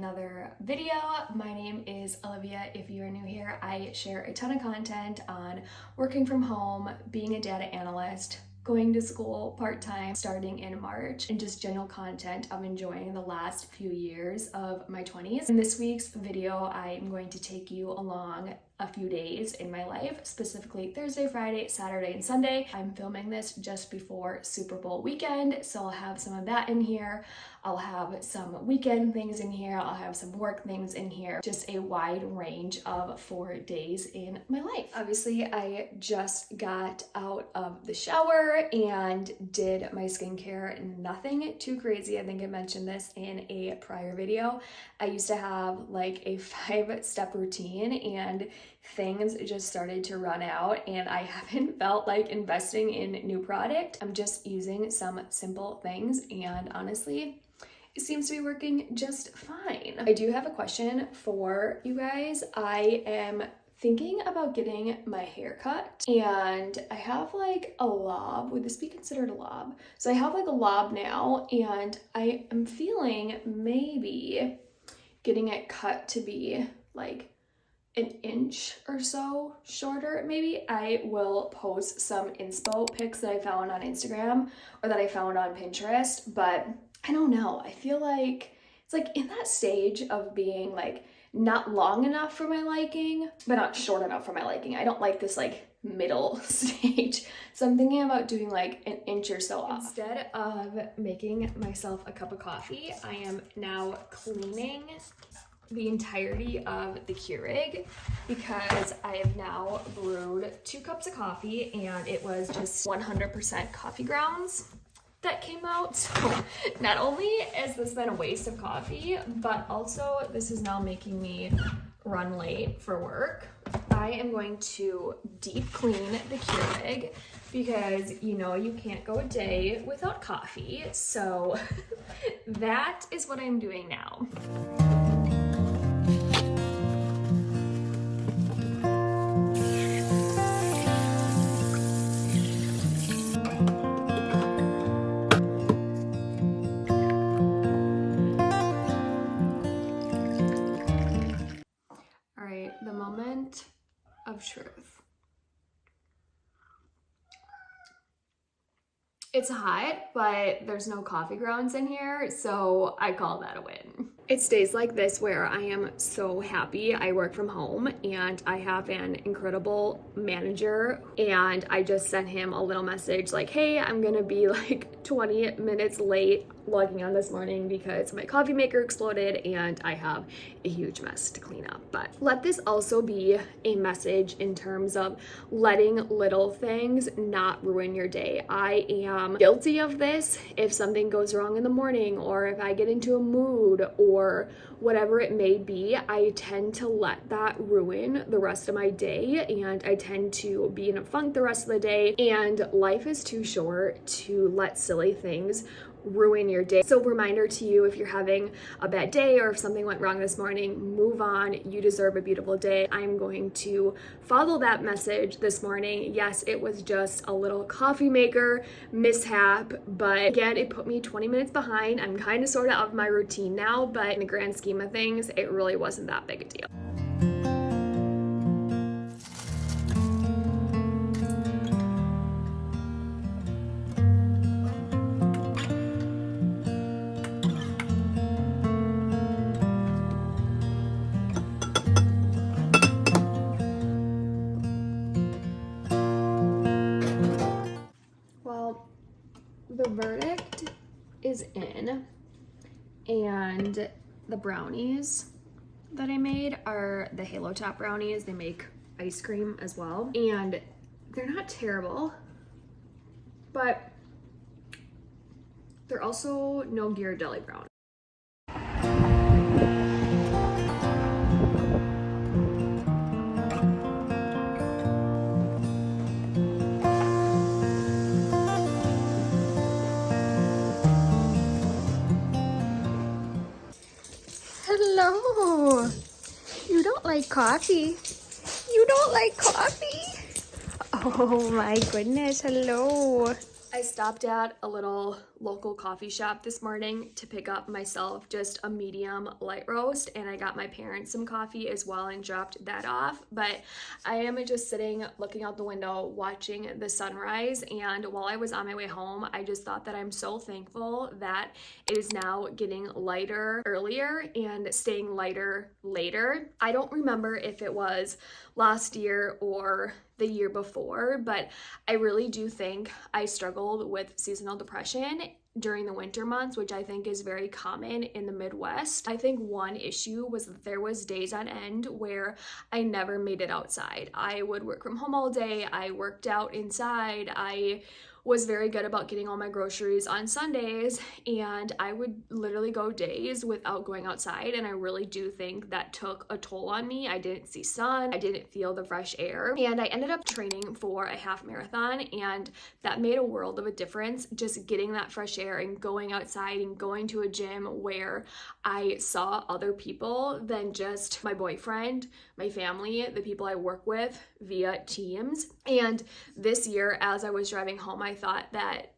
another video. My name is Olivia. If you are new here, I share a ton of content on working from home, being a data analyst, going to school part-time starting in March, and just general content of enjoying the last few years of my 20s. In this week's video, I'm going to take you along a few days in my life, specifically Thursday, Friday, Saturday, and Sunday. I'm filming this just before Super Bowl weekend, so I'll have some of that in here. I'll have some weekend things in here. I'll have some work things in here. Just a wide range of 4 days in my life. Obviously, I just got out of the shower and did my skincare. Nothing too crazy. I think I mentioned this in a prior video. I used to have like a 5-step routine and things just started to run out and I haven't felt like investing in new product. I'm just using some simple things and honestly, it seems to be working just fine. I do have a question for you guys. I am thinking about getting my hair cut and I have like a lob. Would this be considered a lob? So I have like a lob now and I am feeling maybe getting it cut to be like an inch or so shorter. Maybe I will post some inspo pics that I found on Instagram or that I found on Pinterest, but I don't know. I feel like it's like in that stage of being like not long enough for my liking, but not short enough for my liking. I don't like this like middle stage. So I'm thinking about doing like an inch or so off. Instead of making myself a cup of coffee, I am now cleaning the entirety of the Keurig because I have now brewed 2 cups of coffee and it was just 100% coffee grounds that came out. So not only has this been a waste of coffee, but also this is now making me run late for work. I am going to deep clean the Keurig because you know you can't go a day without coffee. So that is what I'm doing now. The moment of truth. It's hot, but there's no coffee grounds in here, so I call that a win. It's days like this where I am so happy I work from home and I have an incredible manager, and I just sent him a little message like, hey, I'm gonna be like 20 minutes late logging on this morning because my coffee maker exploded and I have a huge mess to clean up. But let this also be a message in terms of letting little things not ruin your day. I am guilty of this. If something goes wrong in the morning or if I get into a mood or whatever it may be, I tend to let that ruin the rest of my day and I tend to be in a funk the rest of the day, and life is too short to let silly things ruin your day. So reminder to you, if you're having a bad day or if something went wrong this morning, move on. You deserve a beautiful day. I'm going to follow that message this morning. Yes, it was just a little coffee maker mishap, but again, it put me 20 minutes behind. I'm kind of sort of out of my routine now, but in the grand scheme of things, it really wasn't that big a deal. The verdict is in, and the brownies that I made are the Halo Top brownies. They make ice cream as well, and they're not terrible, but they're also no Ghirardelli brownies. Hello. You don't like coffee? You don't like coffee? Oh my goodness, hello. I stopped at a little local coffee shop this morning to pick up myself just a medium light roast, and I got my parents some coffee as well and dropped that off. But I am just sitting looking out the window watching the sunrise, and while I was on my way home, I just thought that I'm so thankful that it is now getting lighter earlier and staying lighter later. I don't remember if it was last year or the year before, but I really do think I struggled with seasonal depression during the winter months, which I think is very common in the Midwest. I think one issue was that there was days on end where I never made it outside. I would work from home all day. I worked out inside. I was very good about getting all my groceries on Sundays, and I would literally go days without going outside, and I really do think that took a toll on me. I didn't see sun, I didn't feel the fresh air, and I ended up training for a half marathon, and that made a world of a difference, just getting that fresh air and going outside and going to a gym where I saw other people than just my boyfriend, my family, the people I work with via Teams. And this year, as I was driving home, I thought that,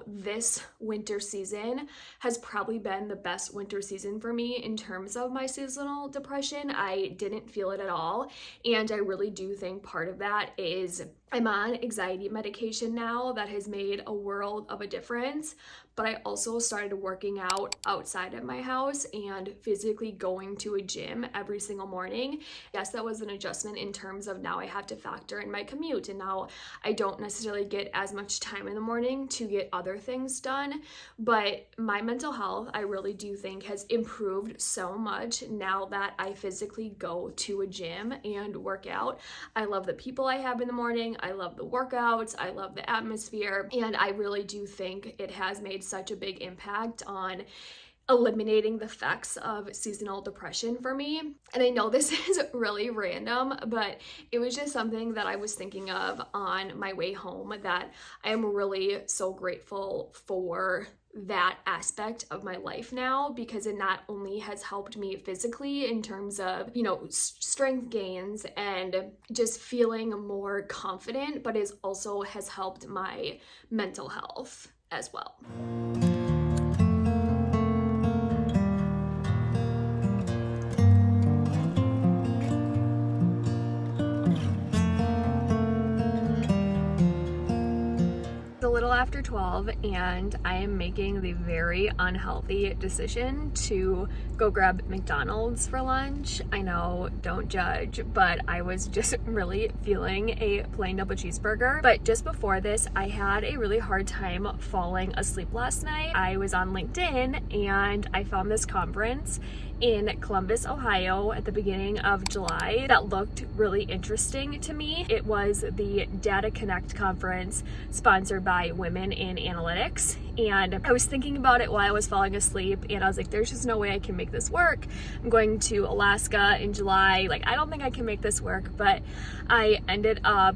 this winter season has probably been the best winter season for me in terms of my seasonal depression. I didn't feel it at all. And I really do think part of that is I'm on anxiety medication now that has made a world of a difference. But I also started working out outside of my house and physically going to a gym every single morning. Yes, that was an adjustment in terms of now I have to factor in my commute, and now I don't necessarily get as much time in the morning to get other things done. But my mental health, I really do think, has improved so much now that I physically go to a gym and work out. I love the people I have in the morning. I love the workouts. I love the atmosphere. And I really do think it has made such a big impact on eliminating the effects of seasonal depression for me. And I know this is really random, but it was just something that I was thinking of on my way home, that I am really so grateful for that aspect of my life now, because it not only has helped me physically in terms of, strength gains and just feeling more confident, but it also has helped my mental health as well. A little after 12, and I am making the very unhealthy decision to go grab McDonald's for lunch. I know, don't judge, but I was just really feeling a plain double cheeseburger. But just before this, I had a really hard time falling asleep last night. I was on LinkedIn and I found this conference in Columbus, Ohio at the beginning of July that looked really interesting to me. It was the Data Connect conference sponsored by Women in Analytics. And I was thinking about it while I was falling asleep, and I was like, there's just no way I can make this work. I'm going to Alaska in July. I don't think I can make this work, but I ended up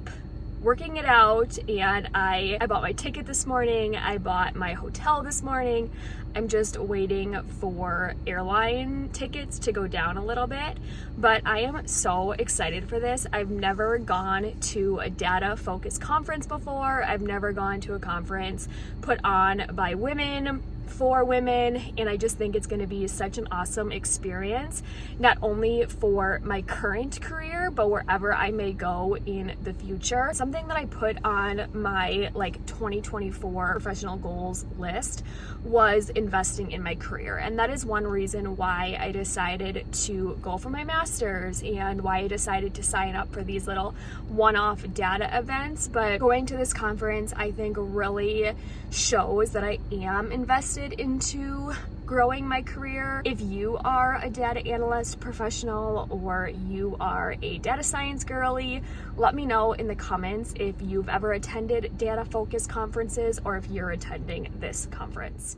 working it out, and I bought my ticket this morning. I bought my hotel this morning. I'm just waiting for airline tickets to go down a little bit, but I am so excited for this. I've never gone to a data focused conference before. I've never gone to a conference put on by women for women, and I just think it's going to be such an awesome experience, not only for my current career, but wherever I may go in the future. Something that I put on my 2024 professional goals list was investing in my career, and that is one reason why I decided to go for my master's and why I decided to sign up for these little one-off data events. But going to this conference, I think, really shows that I am invested into growing my career. If you are a data analyst professional or you are a data science girly, let me know in the comments if you've ever attended data focused conferences or if you're attending this conference.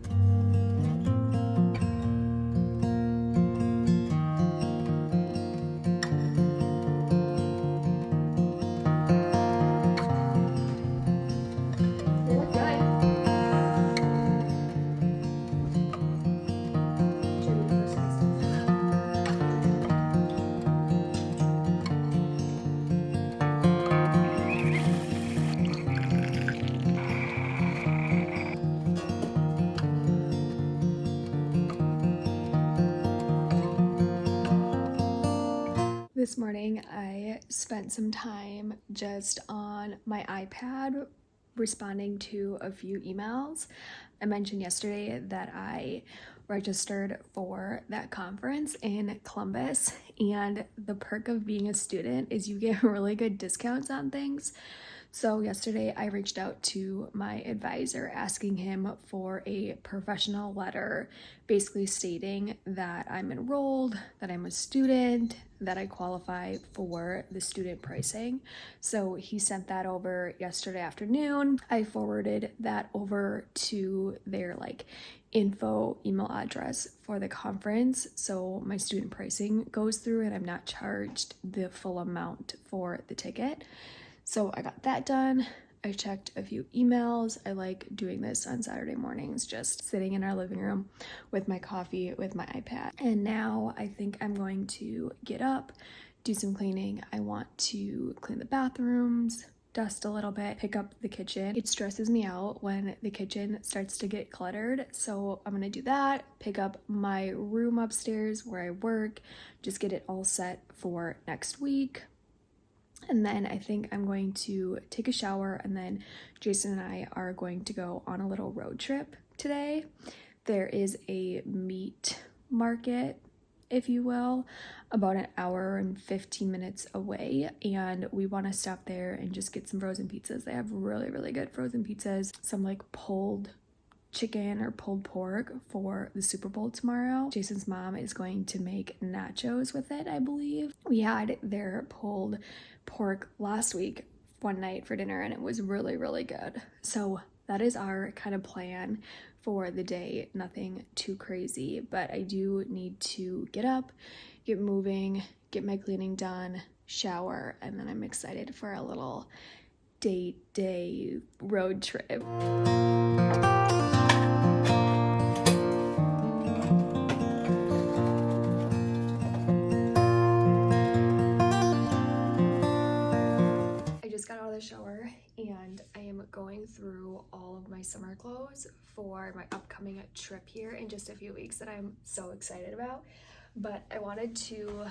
This morning I spent some time just on my iPad responding to a few emails. I mentioned yesterday that I registered for that conference in Columbus, and the perk of being a student is you get really good discounts on things. So yesterday I reached out to my advisor asking him for a professional letter basically stating that I'm enrolled, that I'm a student, that I qualify for the student pricing. So he sent that over yesterday afternoon. I forwarded that over to their info email address for the conference, so my student pricing goes through and I'm not charged the full amount for the ticket. So I got that done. I checked a few emails. I like doing this on Saturday mornings, just sitting in our living room with my coffee, with my iPad. And now I think I'm going to get up, do some cleaning. I want to clean the bathrooms, dust a little bit, pick up the kitchen. It stresses me out when the kitchen starts to get cluttered. So I'm gonna do that, pick up my room upstairs where I work, just get it all set for next week. And then I think I'm going to take a shower, and then Jason and I are going to go on a little road trip today. There is a meat market, if you will, about an hour and 15 minutes away, and we want to stop there and just get some frozen pizzas. They have really, really good frozen pizzas, some pulled chicken or pulled pork for the Super Bowl tomorrow. Jason's mom is going to make nachos with it, I believe. We had their pulled pork last week one night for dinner, and it was really, really good. So that is our kind of plan for the day. Nothing too crazy, but I do need to get up, get moving, get my cleaning done, shower, and then I'm excited for a little date day road trip. Got out of the shower and I am going through all of my summer clothes for my upcoming trip here in just a few weeks that I'm so excited about. But I wanted to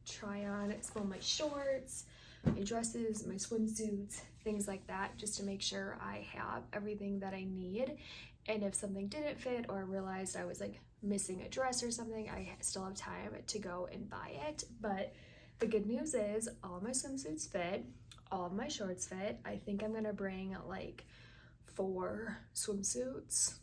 try on some of my shorts, my dresses, my swimsuits, things like that, just to make sure I have everything that I need. And if something didn't fit or I realized I was missing a dress or something, I still have time to go and buy it. But the good news is all of my swimsuits fit. All of my shorts fit. I think I'm gonna bring 4 swimsuits.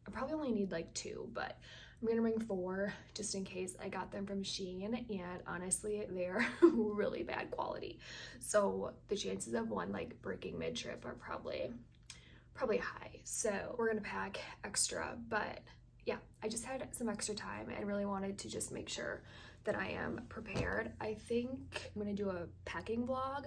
I probably only need 2, but I'm gonna bring 4 just in case. I got them from Shein, and honestly, they're really bad quality. So the chances of one breaking mid-trip are probably high. So we're gonna pack extra, but yeah, I just had some extra time and really wanted to just make sure that I am prepared. I think I'm gonna do a packing vlog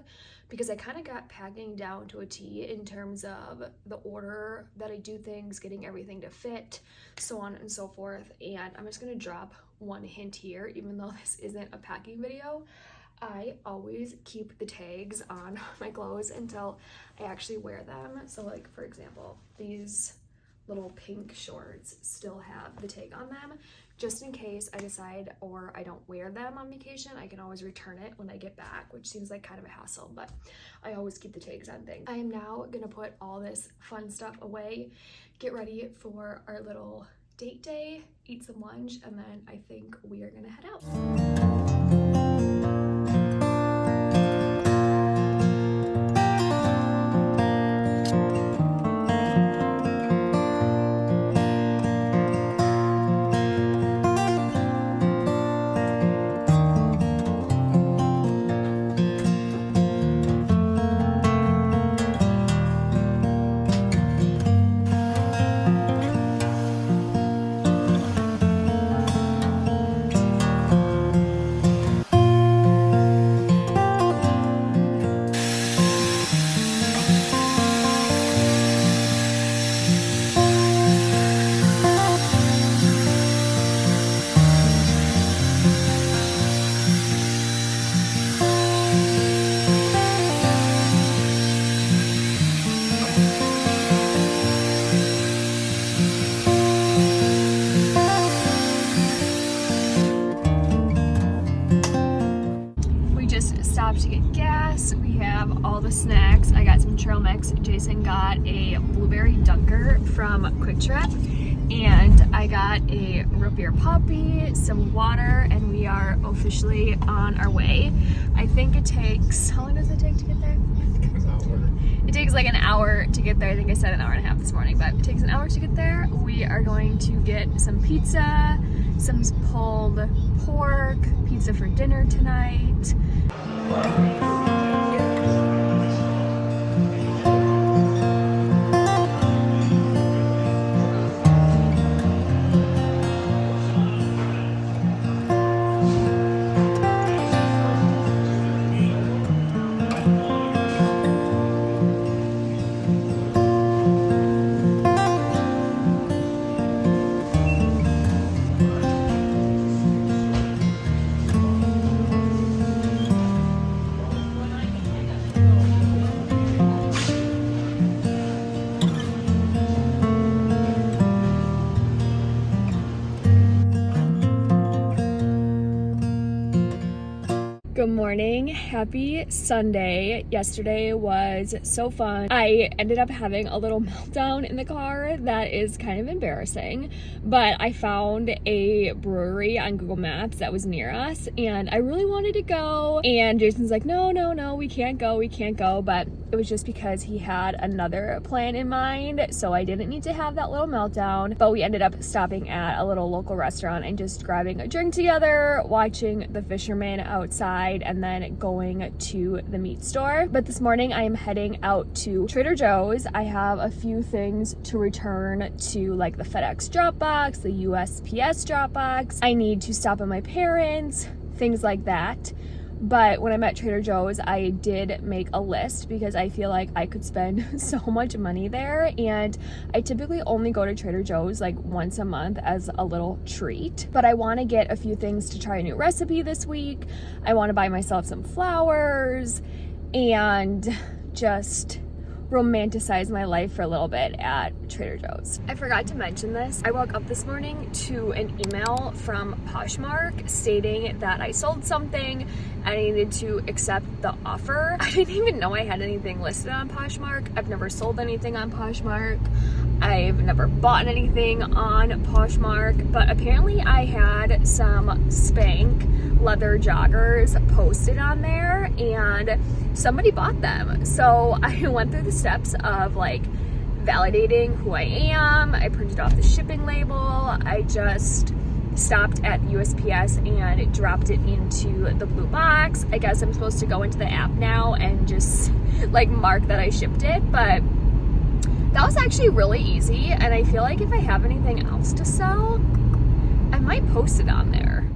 because I kind of got packing down to a T in terms of the order that I do things, getting everything to fit, so on and so forth. And I'm just gonna drop one hint here, even though this isn't a packing video. I always keep the tags on my clothes until I actually wear them. So for example, these little pink shorts still have the tag on them, just in case I decide or I don't wear them on vacation. I can always return it when I get back, which seems like kind of a hassle, but I always keep the tags on things. I am now gonna put all this fun stuff away, get ready for our little date day, eat some lunch, and then I think we are gonna head out. stopped to get gas. We have all the snacks. I got some trail mix. Jason got a blueberry dunker from Quick Trip. And I got a root beer puppy, some water, and we are officially on our way. I think it takes, how long does it take to get there? An hour. It takes like an hour to get there. I think I said an hour and a half this morning, but it takes an hour to get there. We are going to get some pizza, some pulled pork, pizza for dinner tonight. Good morning, happy Sunday. Yesterday was so fun. I ended up having a little meltdown in the car that is kind of embarrassing, but I found a brewery on Google Maps that was near us and I really wanted to go, and Jason's like, no, we can't go, but it was just because he had another plan in mind, so I didn't need to have that little meltdown. But we ended up stopping at a little local restaurant and just grabbing a drink together, watching the fishermen outside, and then going to the meat store. But this morning I am heading out to Trader Joe's. I have a few things to return to, like the FedEx drop box, the USPS drop box. I need to stop at my parents', things like that. But when I'm at Trader Joe's, I did make a list because I feel like I could spend so much money there, and I typically only go to Trader Joe's like once a month as a little treat. But I want to get a few things to try a new recipe this week. I want to buy myself some flowers and just romanticize my life for a little bit at Trader Joe's. I forgot to mention this. I woke up this morning to an email from Poshmark stating that I sold something and I needed to accept the offer. I didn't even know I had anything listed on Poshmark. I've never sold anything on Poshmark. I've never bought anything on Poshmark, but apparently I had some Spank leather joggers posted on there and somebody bought them. So I went through the steps of like validating who I am. I printed off the shipping label. I just stopped at USPS and dropped it into the blue box. I guess I'm supposed to go into the app now and just like mark that I shipped it, but that was actually really easy, and I feel like if I have anything else to sell, I might post it on there.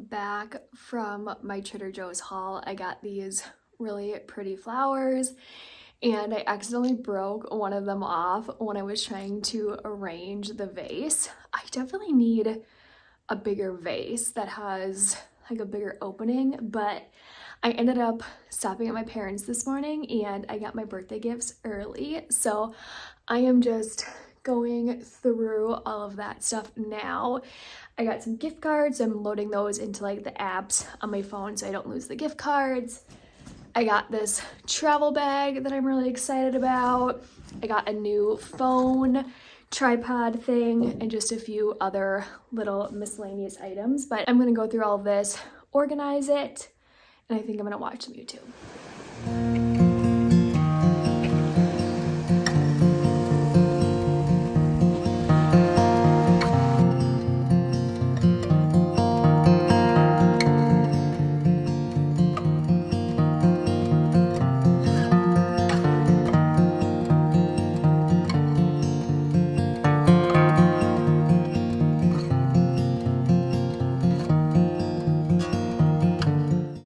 Back from my Trader Joe's haul. I got these really pretty flowers and I accidentally broke one of them off when I was trying to arrange the vase. I definitely need a bigger vase that has like a bigger opening, but I ended up stopping at my parents this morning and I got my birthday gifts early. So I am just going through all of that stuff now. I got some gift cards. I'm loading those into like the apps on my phone so I don't lose the gift cards. I got this travel bag that I'm really excited about. I got a new phone tripod thing and just a few other little miscellaneous items. But I'm gonna go through all of this, organize it, and I think I'm gonna watch some YouTube.